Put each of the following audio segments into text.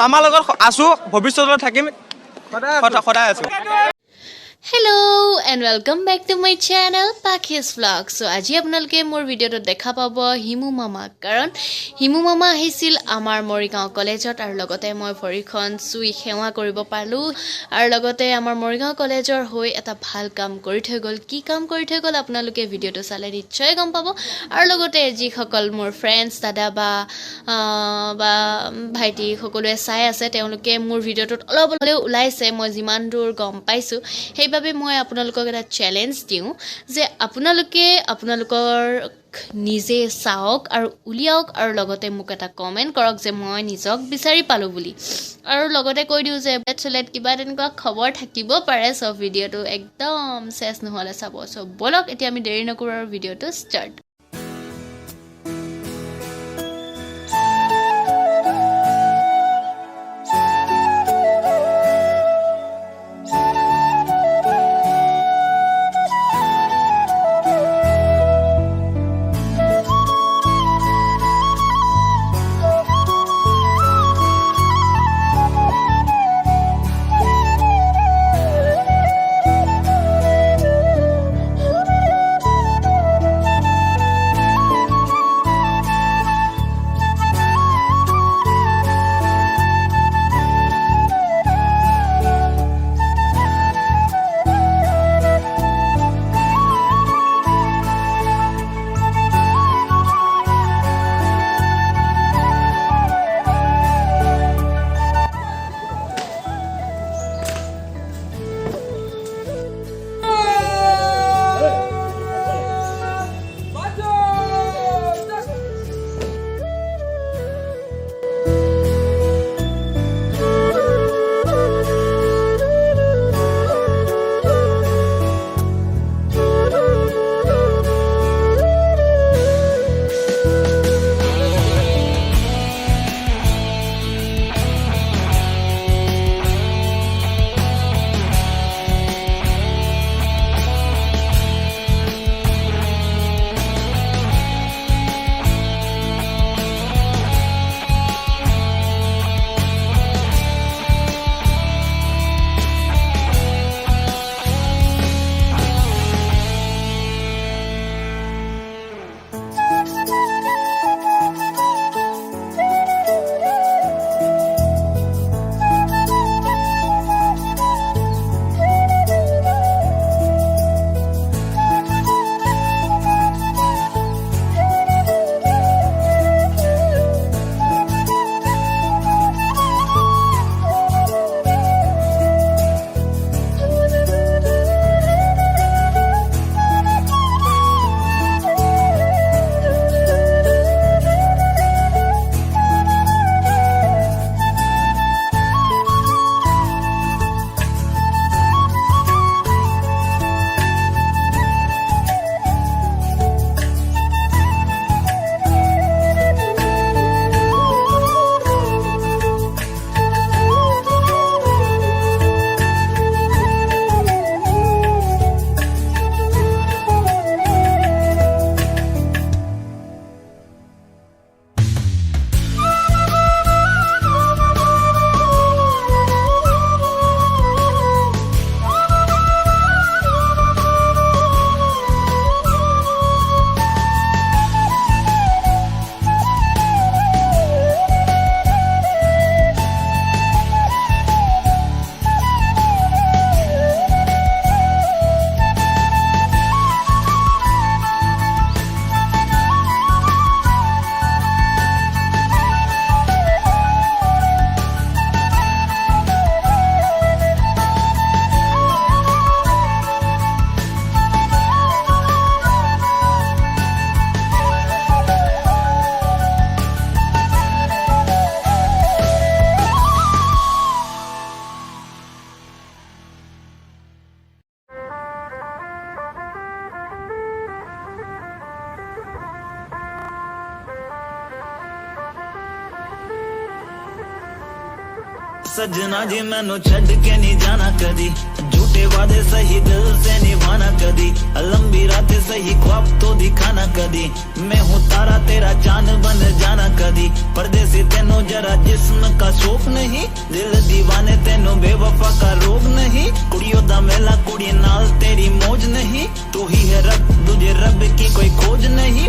মামাৰ লগত আছো ভৱিষ্যতলৈ থাকিম সদায় আছো Hello and welcome back to my channel Pakis Vlog. So আজি আপোনালোকে মোৰ ভিডিওটো দেখা পাব হিমু মামা কাৰণ হিমু মামা আহিছিল আমাৰ মৰিগাঁও কলেজত আৰু লগতে মই ভৰিখন চুই সেৱা কৰিব পালো আৰু লগতে আমাৰ মৰিগাঁও কলেজৰ হৈ এটা ভাল কাম কৰি থৈ গল কি কাম কৰি থৈ গল আপোনালোকে ভিডিওটো চালে নিশ্চয় গম পাব আৰু লগতে যিসকল মোৰ ফ্ৰেণ্ডছ দাদা বা ভাইটি সকলোৱে চাই আছে তেওঁলোকে মোৰ ভিডিওটোত অলপ হ'লেও ওলাইছে মই যিমান দূৰ গম পাইছো সেইবাবে মই আপোনালোকক এটা চ্যালেঞ্জ দিওঁ যে আপোনালোকে আপোনালোকৰ নিজে চাওক আৰু উলিয়াওক আৰু লগতে মোক এটা কমেন্ট কৰক যে মই নিজক বিচাৰি পালো বুলি আৰু লগতে কৈ দিওঁ যে চলেট কিবা তেনেকুৱা খবৰ থাকিব পাৰে সব ভিডিওটো একদম শেষ নহলে চাব সব বলক এতিয়া আমি দেৰি নকৰো আৰু ভিডিওটো ষ্টাৰ্ট सजना जी मैनू छड़ के नहीं जाना कदी, झूठे वादे सही दिल से निभाना कदी, लंबी रातें सही ख्वाब तो दिखाना कदी, मैं हूँ तारा तेरा चांद बन जाना कदी, परदेसी तेनू जरा जिस्म का शौक नहीं, दिल दीवाने तेनू बेवफा का रोग नहीं, कुड़ियों दा मेला कुड़ी नाल तेरी मौज नहीं, तू ही है रब तुझे रब की कोई खोज नहीं,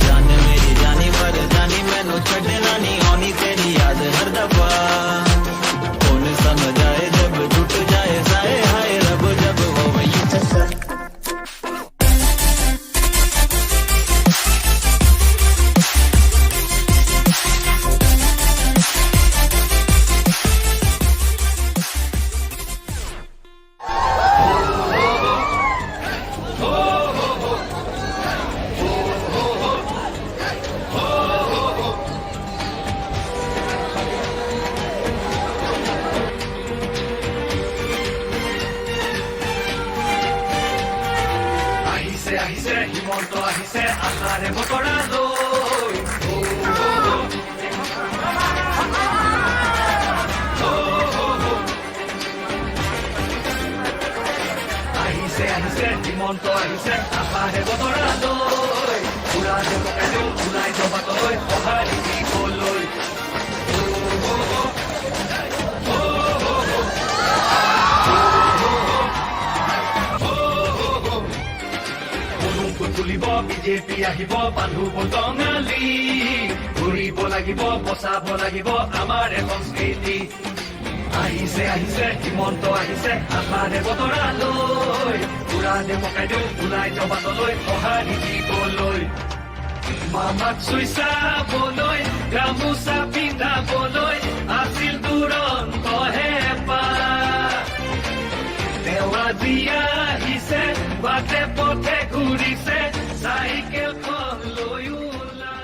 जान मेरी जानी पर जानी मैनू छड़ना नहीं आनी तेरी याद हर दफा, कौन समझाए जब टूट जाए साए हाय रब जब हो वही चक्कर। আহিছে হিমন্ত আহিছে আশাৰে বতৰা লৈ আহিছে হিমন্ত আহিছে আশাৰে বতৰা লৈ উৰা যে পকাইছো ওলাই জবাতলৈ সঁহাৰি দিবলৈ তুলিব বিজেপি আহিব বান্ধু বটঙালী ঘূৰিব লাগিব বচাব লাগিব আমাৰ সংস্কৃতি আহিছে হিমন্ত আহিছে আশাৰে বতৰা লৈ উৰা যে পকাই দিওঁ ওলাই জবাতলৈ সঁহাৰি দিবলৈ মামাক চুই চাবলৈ গামোচা পিন্ধাবলৈ আছিল দুৰন্ত হেঁপাহ দেৱা দিয়া আহিছে বাটে পথে ঘূৰিছে চাইকেলখন লৈ ওলা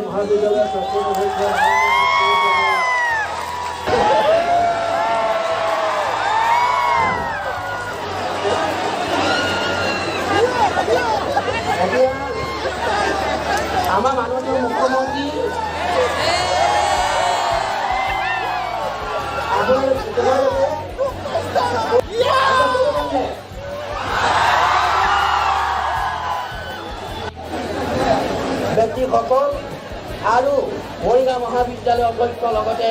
মহাবিদ্যালয় সম্পূৰ্ণ হয়েছে আমাৰ মাননীয় মুখ্যমন্ত্ৰী ব্যক্তিসকল আৰু মৰিগাঁও মহাবিদ্যালয় অধ্যক্ষ লগতে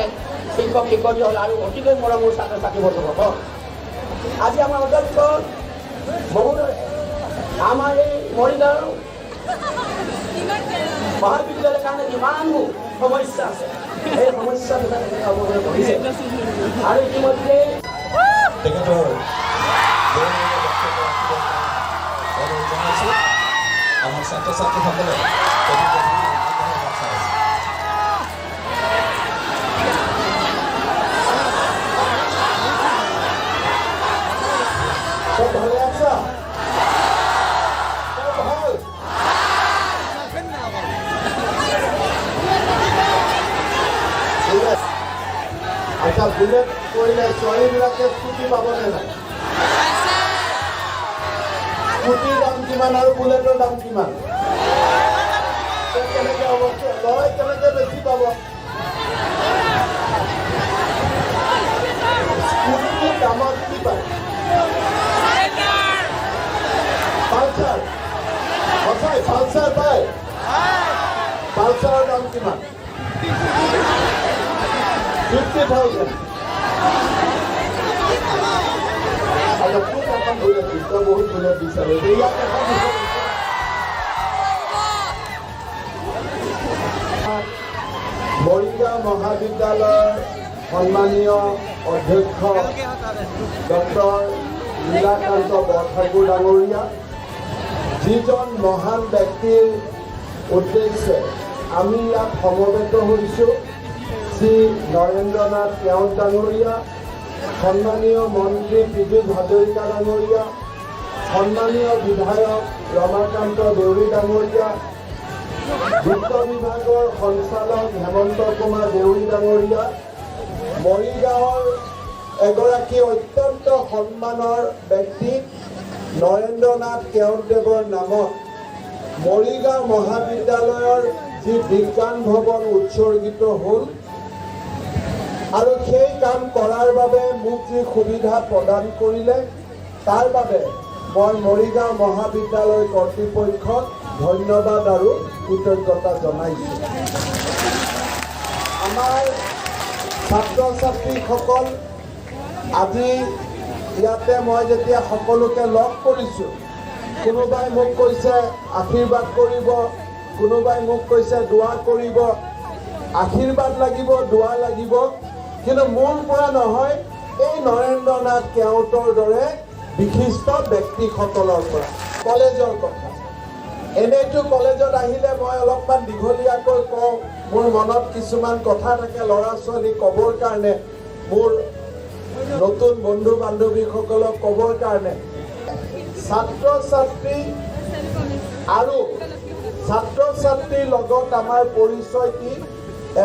শিক্ষক শিক্ষয়িত্ৰীসকল আৰু অতিকৈ মৰমৰ ছাত্ৰ ছাত্ৰী বন্ধুসকল আজি আমাৰ অধ্যক্ষ মহোদয়ে আমাৰ এই মৰিগাঁও মহাবিদ্যালয়ৰ কাৰণে যিমানবোৰ সমস্যা আছে সেই সমস্যাবিলাক অৱগত কৰিছে আৰু ইতিমধ্যে তেখেতৰ আমাৰ ছাত্ৰ ছাত্ৰীসকলে ভালে আছা আচ্ছা বুলেট কৰিলে ছোৱালীবিলাকে স্কুটি পাবনে নাই স্কুটিৰ দাম কিমান আৰু বুলেটৰ দাম কিমান কেনেকৈ হ'ব লয় কেনেকৈ বেছি পাব স্কুটিৰ দামত কি পায় বস্তাৰ দাম কিমান 50,000 আৰু কোন এখন বুলেট দিছে বহুত বুলেট বিচাৰে ইয়াত এখন মৰিগাঁও মহাবিদ্যালয়ৰ সন্মানীয় অধ্যক্ষ ডক্টৰ নীলাকান্ত বৰঠাকুৰ ডাঙৰীয়া যিজন মহান ব্যক্তিৰ উদ্দেশ্যে আমি ইয়াত সমবেত হৈছোঁ শ্ৰী নৰেন্দ্ৰনাথ কেওট ডাঙৰীয়া সন্মানীয় মন্ত্ৰী পীযুষ হাজৰিকা ডাঙৰীয়া সন্মানীয় বিধায়ক ৰমাকান্ত দেউৰী ডাঙৰীয়া বিত্ত বিভাগৰ সঞ্চালক হেমন্ত কুমাৰ দেউৰী ডাঙৰীয়া মৰিগাঁৱৰ এগৰাকী অত্যন্ত সন্মানৰ ব্যক্তি নৰেন্দ্ৰনাথ কেওটদেৱৰ নামত মৰিগাঁও মহাবিদ্যালয়ৰ যি বিজ্ঞান ভৱন উৎসৰ্গিত হ'ল আৰু সেই কাম কৰাৰ বাবে মোক যি সুবিধা প্ৰদান কৰিলে তাৰ বাবে মই মৰিগাঁও মহাবিদ্যালয় কৰ্তৃপক্ষক ধন্যবাদ আৰু কৃতজ্ঞতা জনাইছোঁ আমাৰ ছাত্ৰ ছাত্ৰীসকল আজি ইয়াতে মই যেতিয়া সকলোকে লগ কৰিছোঁ কোনোবাই মোক কৈছে আশীৰ্বাদ কৰিব কোনোবাই মোক কৈছে দোৱা কৰিব আশীৰ্বাদ লাগিব দোৱা লাগিব কিন্তু মোৰ পৰা নহয় এই নৰেন্দ্ৰনাথ কেওটৰ দৰে বিশিষ্ট ব্যক্তিসকলৰ পৰা কলেজৰ কথা এনেইতো কলেজত আহিলে মই অলপমান দীঘলীয়াকৈ কওঁ মোৰ মনত কিছুমান কথা থাকে ল'ৰা ছোৱালী ক'বৰ কাৰণে মোৰ নতুন বন্ধু বান্ধৱীসকলক ক'বৰ কাৰণে ছাত্ৰ ছাত্ৰী আৰু ছাত্ৰ ছাত্ৰীৰ লগত আমাৰ পৰিচয় কি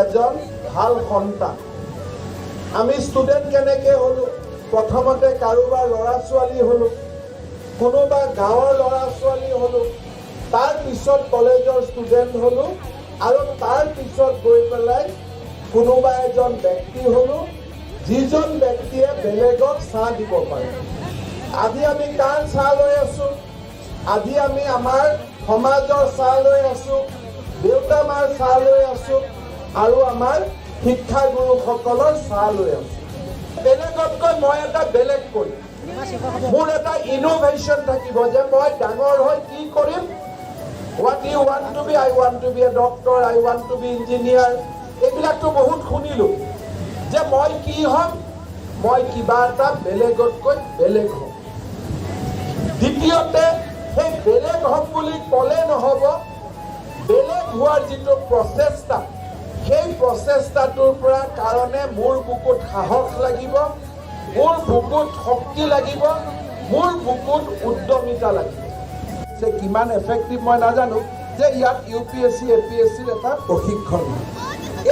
এজন ভাল সন্তান আমি ষ্টুডেণ্ট কেনেকৈ হ'লোঁ প্ৰথমতে কাৰোবাৰ ল'ৰা ছোৱালী হ'লোঁ কোনোবা গাঁৱৰ ল'ৰা ছোৱালী হ'লোঁ তাৰ পিছত কলেজৰ ষ্টুডেণ্ট হ'লোঁ আৰু তাৰ পিছত গৈ পেলাই কোনোবা এজন ব্যক্তি হ'লোঁ যিজন ব্যক্তিয়ে বেলেগক চাহ দিব পাৰে আজি আমি কাৰ চাহ লৈ আছোঁ আজি আমি আমাৰ সমাজৰ চাহ লৈ আছোঁ দেউতা মাৰ চাহ লৈ আছোঁ আৰু আমাৰ শিক্ষাগুৰুসকলৰ চাহ লৈ আছোঁ বেলেগতকৈ মই এটা বেলেগ কৰিম মোৰ এটা ইনোভেশ্যন থাকিব যে মই ডাঙৰ হৈ কি কৰিম What you want to be? I want to be a doctor, I want to be engineer. এইবিলাকতো বহুত শুনিলোঁ যে মই কি হ'ম মই কিবা এটা বেলেগতকৈ বেলেগ হ'ম দ্বিতীয়তে সেই বেলেগ হ'ম বুলি ক'লে নহ'ব বেলেগ হোৱাৰ যিটো প্ৰচেষ্টা সেই প্ৰচেষ্টাটোৰ পৰা কাৰণে মোৰ বুকুত সাহস লাগিব মোৰ বুকুত শক্তি লাগিব মোৰ বুকুত উদ্যমিতা লাগিব যে কিমান এফেক্টিভ মই নাজানো যে ইয়াত UPSC APSCৰ এটা প্ৰশিক্ষণ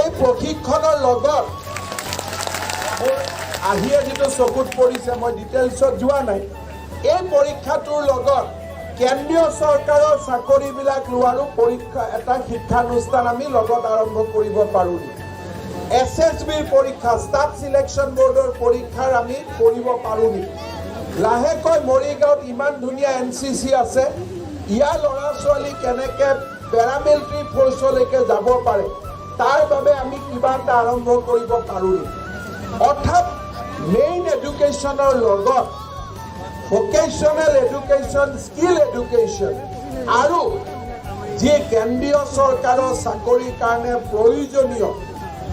এই প্ৰশিক্ষণৰ লগত মোৰ আহিয়ে যিটো চকুত পৰিছে মই ডিটেইলছত যোৱা নাই এই পৰীক্ষাটোৰ লগত কেন্দ্ৰীয় চৰকাৰৰ চাকৰিবিলাক লোৱাৰো পৰীক্ষা এটা শিক্ষানুষ্ঠান আমি লগত আৰম্ভ কৰিব পাৰোঁ SSBৰ পৰীক্ষা ষ্টাফ চিলেকশ্যন বৰ্ডৰ পৰীক্ষাৰ আমি কৰিব পাৰোঁ লাহেকৈ মৰিগাঁৱত ইমান ধুনীয়া NCC আছে ইয়াৰ ল'ৰা ছোৱালী কেনেকৈ পেৰামিলিটাৰী ফ'ৰ্চলৈকে যাব পাৰে তাৰ বাবে আমি কিবা এটা আৰম্ভ কৰিব পাৰোঁ অৰ্থাৎ মেইন এডুকেশ্যনৰ লগত ভকেশ্যনেল এডুকেশ্যন স্কিল এডুকেশ্যন আৰু যি কেন্দ্ৰীয় চৰকাৰৰ চাকৰিৰ কাৰণে প্ৰয়োজনীয়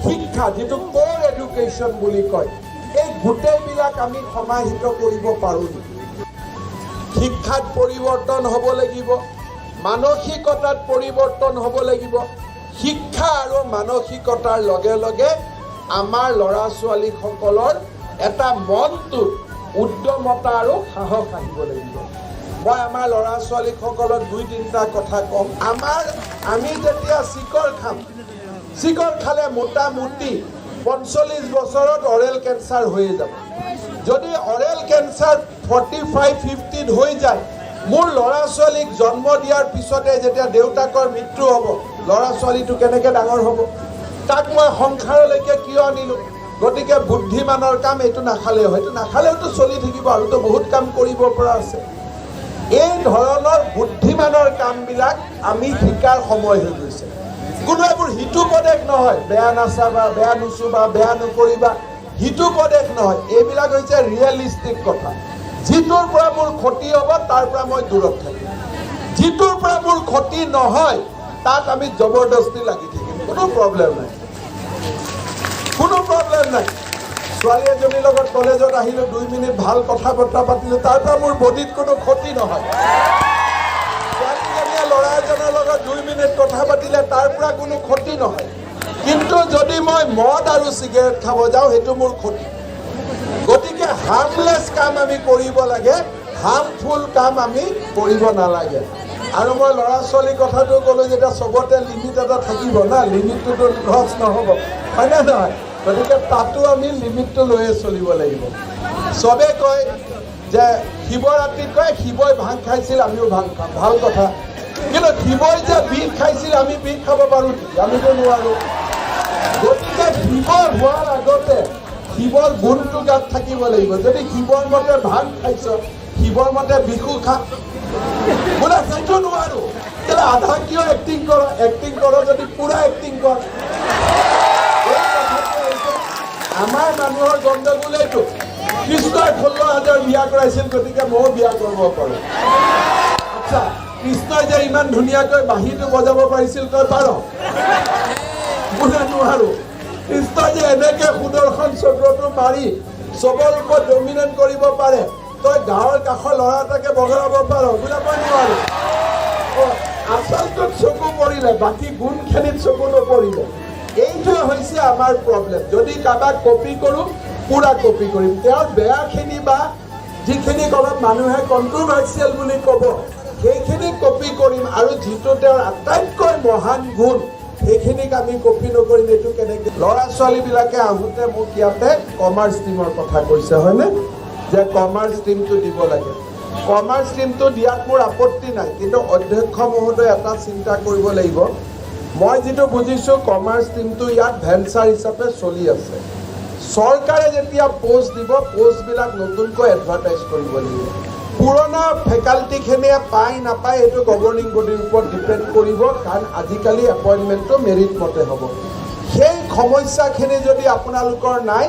শিক্ষা যিটো কোৰ এডুকেশ্যন বুলি কয় এই গোটেইবিলাক আমি সমাহিত কৰিব পাৰোঁ শিক্ষাত পৰিৱৰ্তন হ'ব লাগিব মানসিকতাত পৰিৱৰ্তন হ'ব লাগিব শিক্ষা আৰু মানসিকতাৰ লগে লগে আমাৰ ল'ৰা ছোৱালীসকলৰ এটা মনটোত উদ্যমতা আৰু সাহস আহিব লাগিব মই আমাৰ ল'ৰা ছোৱালীসকলক দুই তিনিটা কথা কম আমি যেতিয়া চিকৰ খালে মোটামুটি 45 বছৰত অৰেল কেঞ্চাৰ হৈ যাব যদি অৰেল কেঞ্চাৰ 45-50 হৈ যায় মোৰ ল'ৰা ছোৱালীক জন্ম দিয়াৰ পিছতে যেতিয়া দেউতাকৰ মৃত্যু হ'ব ল'ৰা ছোৱালীটো কেনেকৈ ডাঙৰ হ'ব তাক মই সংসাৰলৈকে কিয় আনিলোঁ গতিকে বুদ্ধিমানৰ কাম এইটো নাখালে হয়তো নাখালেওতো চলি থাকিব আৰুতো বহুত কাম কৰিব পৰা আছে এই ধৰণৰ বুদ্ধিমানৰ কামবিলাক আমি শিকাৰ সময় হৈ গৈছে কোনো এইবোৰ হিতুপদেশ নহয়, বেয়া নাচাবা, বেয়া নুচুবা, বেয়া নকৰিবা, হিতুপদেশ নহয়। এইবিলাক হৈছে ৰিয়েলিষ্টিক কথা। যিটোৰ পৰা মোৰ ক্ষতি হ'ব তাৰ পৰা মই দূৰত থাকিম, যিটোৰ পৰা মোৰ ক্ষতি নহয় তাত আমি জবৰদস্তি লাগি থাকিম, কোনো প্ৰব্লেম নাই, কোনো প্ৰব্লেম নাই। ছোৱালী এজনীৰ লগত কলেজত আহিলোঁ, 2 মিনিট ভাল কথা বতৰা পাতিলোঁ, তাৰ পৰা মোৰ বডিত কোনো ক্ষতি নহয়। ছোৱালীজনীয়ে ল'ৰা এজনৰ লগত 2 মিনিট কথা পাতিলে তাৰ পৰা কোনো ক্ষতি নহয়। কিন্তু যদি মই মদ আৰু চিগাৰেট খাব যাওঁ সেইটো মোৰ ক্ষতি। গতিকে হাৰ্মলেছ কাম আমি কৰিব লাগে, হাৰ্মফুল কাম আমি কৰিব নালাগে। আৰু মই ল'ৰা ছোৱালীৰ কথাটো ক'লোঁ যেতিয়া চবতে লিমিট এটা থাকিব না, লিমিটটোতো ক্ৰছ নহ'ব, হয়নে নহয়? গতিকে তাতো আমি লিমিটটো লৈয়ে চলিব লাগিব। চবে কয় যে শিৱৰাত্ৰিত কয় শিৱই ভাং খাইছিল আমিও ভাং খাম, ভাল কথা। কিন্তু শিৱই যে বিষ খাইছিল আমি বিষ খাব পাৰোঁ নেকি? আমিতো নোৱাৰোঁ। গতিকে শিৱ হোৱাৰ আগতে শিৱৰ গুণটো গাত থাকিব লাগিব। যদি শিৱৰ মতে ভাং খাইছ, শিৱৰ মতে বিহু খা, বোলে সেইটো নোৱাৰোঁ, তেতিয়াহ'লে আধা কিয় এক্টিং কৰ? এক্টিং কৰ যদি পুৰা এক্টিং কৰ। আমাৰ মানুহৰ গণ্ডগোল এইটো, কৃষ্ণই 16,000 বিয়া কৰাইছিল, গতিকে ময়ো বিয়া কৰিব পাৰোঁ। আচ্ছা, কৃষ্ণই যে ইমান ধুনীয়াকৈ বাঁহীটো বজাব পাৰিছিল, তই পাৰ? বোলে নোৱাৰোঁ। কৃষ্ণই যে এনেকৈ সুদৰ্শন চক্ৰটো মাৰি চবৰ ওপৰত ডমিনেট কৰিব পাৰে, তই গাঁৱৰ কাষৰ ল'ৰা এটাকে বগৰাব পাৰ? বোলে মই নোৱাৰোঁ। আচলটোত চকু পৰিলে, বাকী গুণখিনিত চকু নপৰিলে। এইটোৱে হৈছে আমাৰ প্ৰব্লেম। যদি কাৰোবাক কপি কৰোঁ, পুৰা কপি কৰিম। তেওঁৰ বেয়াখিনি বা যিখিনি অলপ মানুহে কণ্ট্ৰভাৰ্চিয়েল বুলি ক'ব, সেইখিনি কপি কৰিম। আৰু যিটো তেওঁৰ আটাইতকৈ মহান গুণ, সেইখিনিক আমি কপি নকৰিম। এইটো কেনেকৈ? ল'ৰা ছোৱালীবিলাকে আহোঁতে মোক ইয়াতে কমাৰ্চ ষ্ট্ৰীমৰ কথা কৈছে, হয়নে? যে কমাৰ্চ ষ্ট্ৰীমটো দিব লাগে। কমাৰ্চ ষ্ট্ৰীমটো দিয়াত মোৰ আপত্তি নাই, কিন্তু অধ্যক্ষ মহোদয় এটা চিন্তা কৰিব লাগিব। মই যিটো বুজিছোঁ কমাৰ্চ ষ্ট্ৰীমটো ইয়াত ভেঞ্চাৰ হিচাপে চলি আছে। চৰকাৰে যেতিয়া পোষ্ট দিব, পোষ্টবিলাক নতুনকৈ এডভাৰটাইজ কৰিব লাগিব। পুৰণা ফেকাল্টিখিনিয়ে পায় নাপায় এইটো গভৰ্ণিং বডিৰ ওপৰত ডিপেণ্ড কৰিব, কাৰণ আজিকালি এপইণ্টমেণ্টটো মেৰিট মতে হ'ব। সেই সমস্যাখিনি যদি আপোনালোকৰ নাই,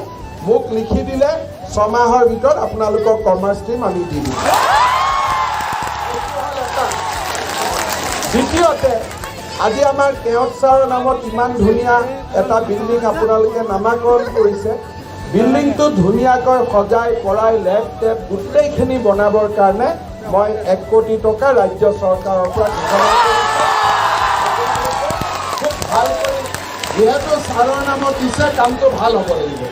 মোক লিখি দিলে 6 মাহৰ ভিতৰত আপোনালোকৰ কমাৰ্চ ষ্ট্ৰীম আমি দি দিম। দ্বিতীয়তে, আজি আমাৰ কেওট ছাৰৰ নামত ইমান ধুনীয়া এটা বিল্ডিং আপোনালোকে নামাকৰণ কৰিছে। বিল্ডিংটো ধুনীয়াকৈ সজাই পৰাই লেপ টেপ গোটেইখিনি বনাবৰ কাৰণে মই 1 কোটি টকা ৰাজ্য চৰকাৰৰ পৰা ঘোষণা কৰিছোঁ। খুব ভাল কৰি, যিহেতু ছাৰৰ নামত দিছে, কামটো ভাল হ'ব লাগিব।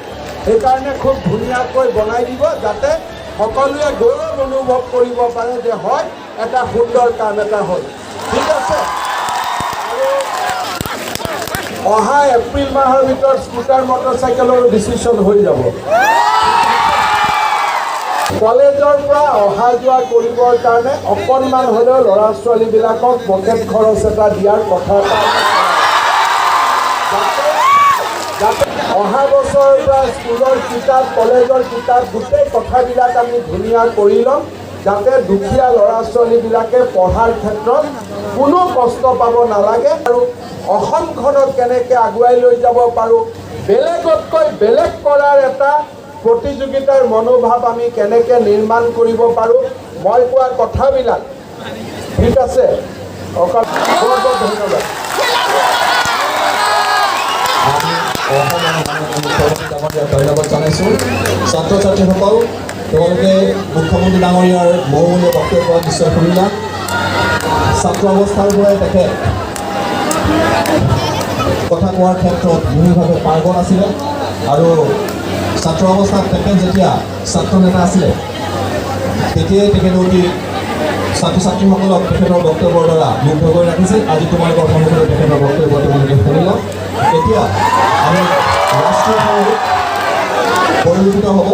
সেইকাৰণে খুব ধুনীয়াকৈ বনাই দিব, যাতে সকলোৱে গৌৰৱ অনুভৱ কৰিব পাৰে যে হয় এটা সুন্দৰ কাম এটা হ'ল। ঠিক আছে? অহা এপ্ৰিল মাহৰ ভিতৰত স্কুটাৰ মটৰচাইকেলৰো ডিচিশ্যন হৈ যাব। কলেজৰ পৰা অহা যোৱা কৰিবৰ কাৰণে অকণমান হ'লেও ল'ৰা ছোৱালীবিলাকক পকেট খৰচ এটা দিয়াৰ কথা এটা, যাতে অহা বছৰৰ পৰা স্কুলৰ কিতাপ, কলেজৰ কিতাপ, গোটেই কথাবিলাক আমি ধুনীয়া কৰি ল'ম, যাতে দুখীয়া ল'ৰা ছোৱালীবিলাকে পঢ়াৰ ক্ষেত্ৰত কোনো কষ্ট পাব নালাগে। আৰু অসমখনক কেনেকৈ আগুৱাই লৈ যাব পাৰোঁ, বেলেগতকৈ বেলেগ কৰাৰ এটা প্ৰতিযোগিতাৰ মনোভাৱ আমি কেনেকৈ নিৰ্মাণ কৰিব পাৰোঁ, মই কোৱা কথাবিলাক। ঠিক আছে? বহুত বহুত ধন্যবাদ। ধন্যবাদ জনাইছোঁ। ছাত্ৰ ছাত্ৰীসকল, তোমালোকে মুখ্যমন্ত্ৰী ডাঙৰীয়াৰ বহুমূলীয়া বক্তব্য নিশ্চয় শুনিলা। ছাত্ৰ অৱস্থাৰ পৰাই তেখেত কথা কোৱাৰ ক্ষেত্ৰত বিশেষভাৱে পাৰ্গত আছিলে। আৰু ছাত্ৰ অৱস্থাত তেখেত যেতিয়া ছাত্ৰ নেতা আছিলে, তেতিয়াই তেখেতে অতি ছাত্ৰ ছাত্ৰীসকলক তেখেতৰ বক্তব্যৰ দ্বাৰা মুগ্ধ কৰি ৰাখিছিল। আজি তোমালোকৰ সন্মুখতে তেখেতৰ বক্তব্য তোমালোকে শুনিলা। এতিয়া আমি ৰাষ্ট্ৰীয় পৰিৱেশিত হ'ব।